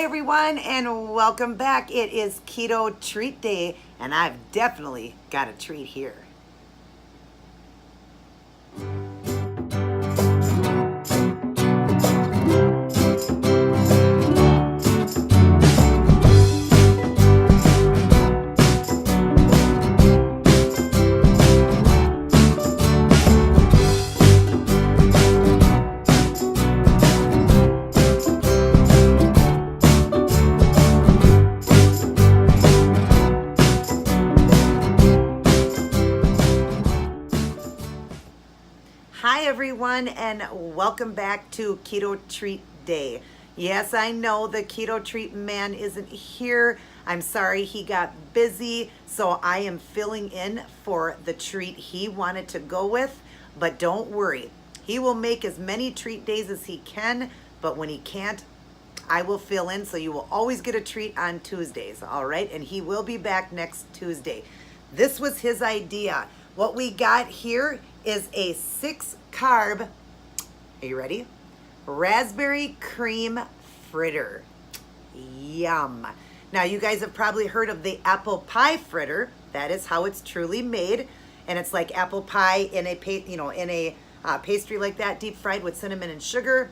everyone, and welcome back. It is Keto Treat Day, and I've definitely got a treat here. Hi everyone, and welcome back to Keto Treat Day. Yes, I know the Keto Treat man isn't here. I'm sorry he got busy, so I am filling in for the treat he wanted to go with. But don't worry, he will make as many treat days as he can, but when he can't, I will fill in, so you will always get a treat on Tuesdays, all right? And he will be back next Tuesday. This was his idea. What we got here is a 6-carb, are you ready? Raspberry cream fritter. Yum. Now you guys have probably heard of the apple pie fritter. That is how it's truly made. And it's like apple pie in a pastry like that, deep fried with cinnamon and sugar.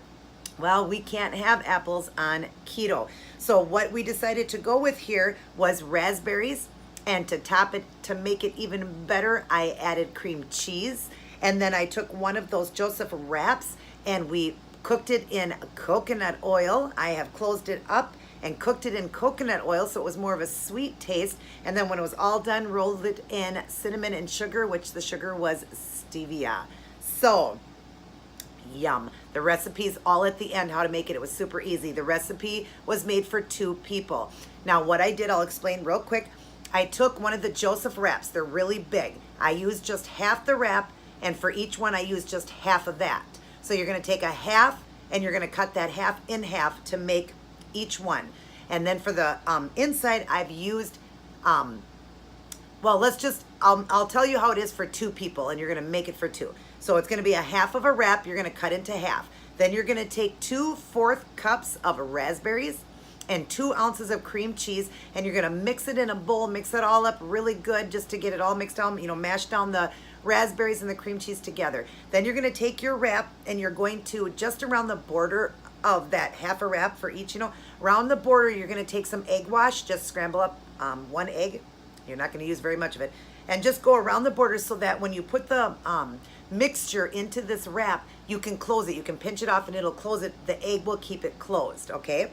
Well, we can't have apples on keto. So what we decided to go with here was raspberries. And to top it, to make it even better, I added cream cheese. And then I took one of those Joseph wraps and we cooked it in coconut oil. I have closed it up and cooked it in coconut oil so it was more of a sweet taste. And then when it was all done, rolled it in cinnamon and sugar, which the sugar was Stevia. So, yum. The recipe's all at the end, how to make it. It was super easy. The recipe was made for 2 people. Now what I did, I'll explain real quick. I took one of the Joseph wraps. They're really big. I used just half the wrap, and for each one I used just half of that. So you're going to take a half and you're going to cut that half in half to make each one. And then for the inside, I've used, well, I'll tell you how it is for 2 people, and you're going to make it for 2. So it's going to be a half of a wrap. You're going to cut into half. Then you're going to take 2 4th cups of raspberries and 2 ounces of cream cheese, and you're gonna mix it in a bowl, mix it all up really good just to get it all mixed down, mash down the raspberries and the cream cheese together. Then you're gonna take your wrap and you're going to, just around the border of that half a wrap for each, around the border, you're gonna take some egg wash, just scramble up 1 egg. You're not gonna use very much of it. And just go around the border so that when you put the mixture into this wrap, you can close it. You can pinch it off and it'll close it. The egg will keep it closed, okay?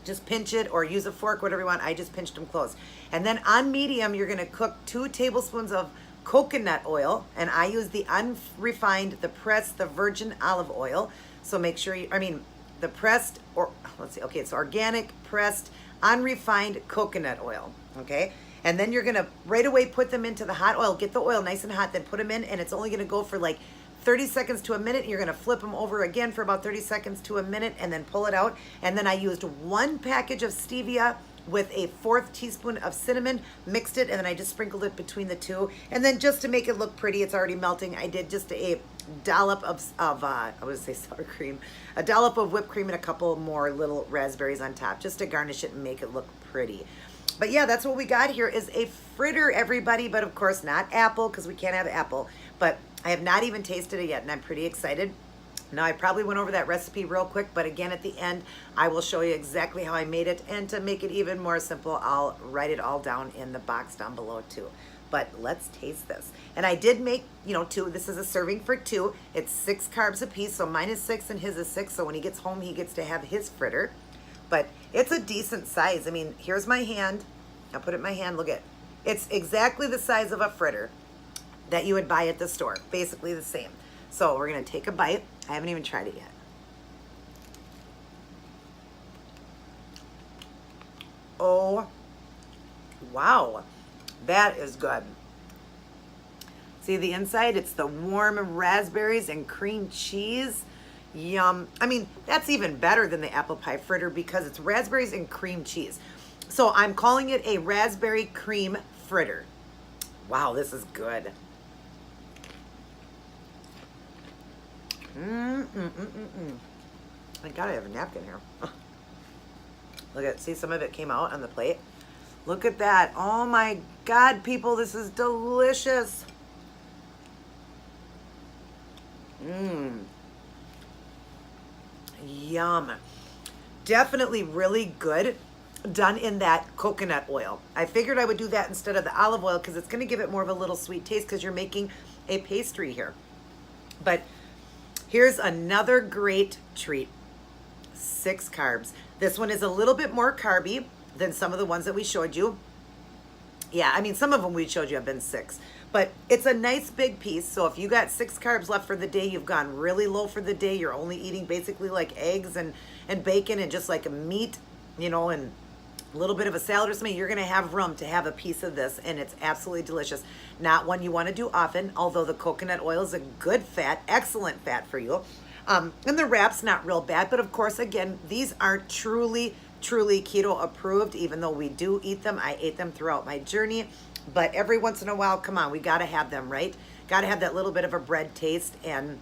Just pinch it or use a fork, whatever you want. I just pinched them closed. And then on medium, you're gonna cook 2 tablespoons of coconut oil. And I use the unrefined, the pressed, the virgin olive oil. So make sure the pressed, or let's see, okay, it's organic, pressed, unrefined coconut oil, okay? And then you're gonna right away put them into the hot oil, get the oil nice and hot, then put them in, and it's only gonna go for like 30 seconds to a minute. You're gonna flip them over again for about 30 seconds to a minute and then pull it out. And then I used 1 package of stevia with a 4th teaspoon of cinnamon, mixed it, and then I just sprinkled it between the 2. And then just to make it look pretty, it's already melting, I did just a dollop of I would say sour cream, a dollop of whipped cream and a couple more little raspberries on top, just to garnish it and make it look pretty. But yeah, that's what we got here is a fritter, everybody, but of course not apple, because we can't have apple. But I have not even tasted it yet, and I'm pretty excited. Now, I probably went over that recipe real quick, but again, at the end, I will show you exactly how I made it. And to make it even more simple, I'll write it all down in the box down below too. But let's taste this. And I did make, 2. This is a serving for 2. It's 6 carbs a piece, so mine is 6 and his is 6. So when he gets home, he gets to have his fritter. But it's a decent size. I mean, here's my hand. I'll put it in my hand. Look at it. It's exactly the size of a fritter that you would buy at the store. Basically the same. So we're gonna take a bite. I haven't even tried it yet. Oh, wow. That is good. See the inside? It's the warm raspberries and cream cheese. Yum. I mean, that's even better than the apple pie fritter because it's raspberries and cream cheese. So I'm calling it a raspberry cream fritter. Wow, this is good. I gotta have a napkin here. Look at, see, some of it came out on the plate. Look at that. Oh my God, people, this is delicious. Mmm. Yum. Definitely really good, done in that coconut oil. I figured I would do that instead of the olive oil because it's going to give it more of a little sweet taste because you're making a pastry here. But here's another great treat. 6 carbs. This one is a little bit more carby than some of the ones that we showed you. Yeah, I mean, some of them we showed you have been 6. But it's a nice big piece. So if you got 6 carbs left for the day, you've gone really low for the day. You're only eating basically like eggs and bacon and just like a meat, you know, and a little bit of a salad or something. You're going to have room to have a piece of this, and it's absolutely delicious. Not one you want to do often, although the coconut oil is a good fat, excellent fat for you. And the wrap's not real bad. But of course, again, these aren't truly keto approved, even though we do eat them. I ate them throughout my journey. But every once in a while, come on, we got to have them, right? Got to have that little bit of a bread taste, and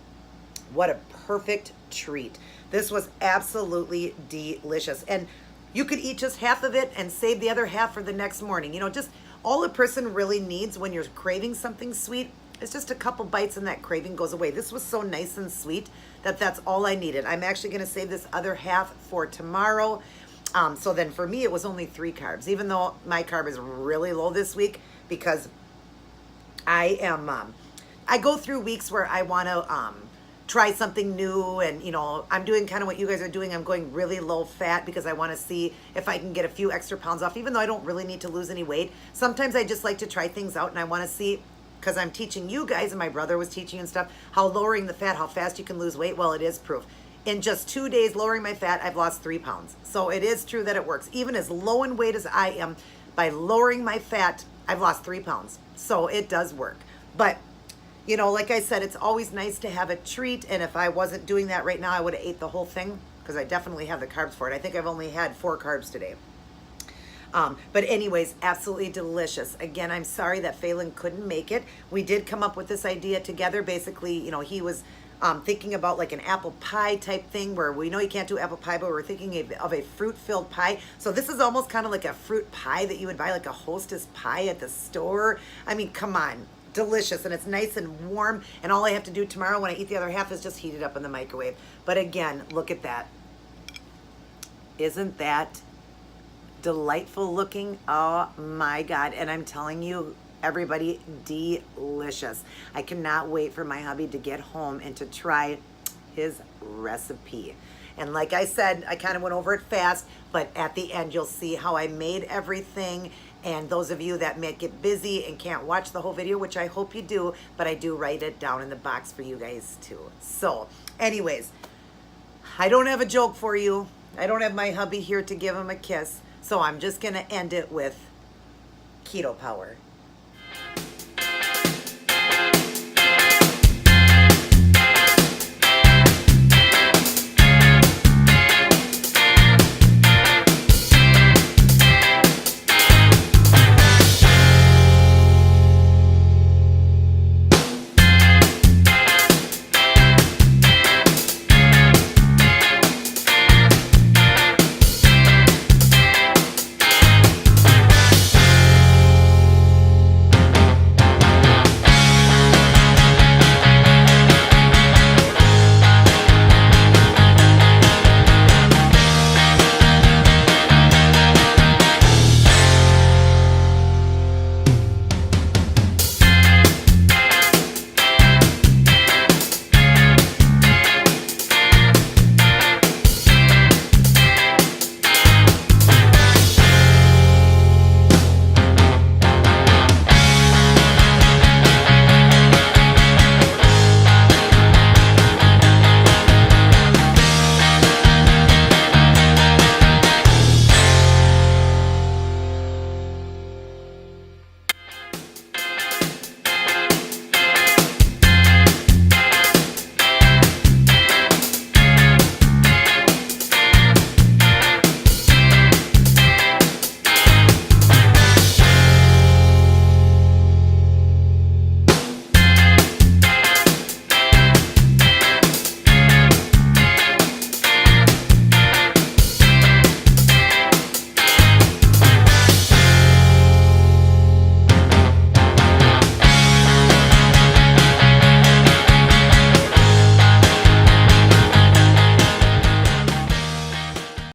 what a perfect treat. This was absolutely delicious. And you could eat just half of it and save the other half for the next morning. You know, just all a person really needs when you're craving something sweet is just a couple bites and that craving goes away. This was so nice and sweet that that's all I needed. I'm actually going to save this other half for tomorrow. So then for me, it was only 3 carbs, even though my carb is really low this week because I am, I go through weeks where I want to try something new, and, you know, I'm doing kind of what you guys are doing. I'm going really low fat because I want to see if I can get a few extra pounds off, even though I don't really need to lose any weight. Sometimes I just like to try things out, and I want to see, because I'm teaching you guys, and my brother was teaching and stuff, how lowering the fat, how fast you can lose weight. Well, it is proof. In just 2 days lowering my fat, I've lost 3 pounds. So it is true that it works. Even as low in weight as I am, by lowering my fat, I've lost 3 pounds. So it does work. But, you know, like I said, it's always nice to have a treat. And if I wasn't doing that right now, I would have ate the whole thing because I definitely have the carbs for it. I think I've only had 4 carbs today. But anyways, absolutely delicious. Again, I'm sorry that Phelan couldn't make it. We did come up with this idea together. Basically, you know, he was thinking about like an apple pie type thing where we know you can't do apple pie, but we're thinking of a fruit-filled pie. So this is almost kind of like a fruit pie that you would buy, like a Hostess pie at the store. I mean, come on. Delicious, and it's nice and warm, and all I have to do tomorrow when I eat the other half is just heat it up in the microwave. But again, look at that. Isn't that delightful looking? Oh my God. And I'm telling you, everybody, delicious. I cannot wait for my hubby to get home and to try his recipe. And like I said, I kind of went over it fast, but at the end you'll see how I made everything. And those of you that may get busy and can't watch the whole video, which I hope you do, but I do write it down in the box for you guys too. So anyways, I don't have a joke for you. I don't have my hubby here to give him a kiss. So I'm just going to end it with keto power.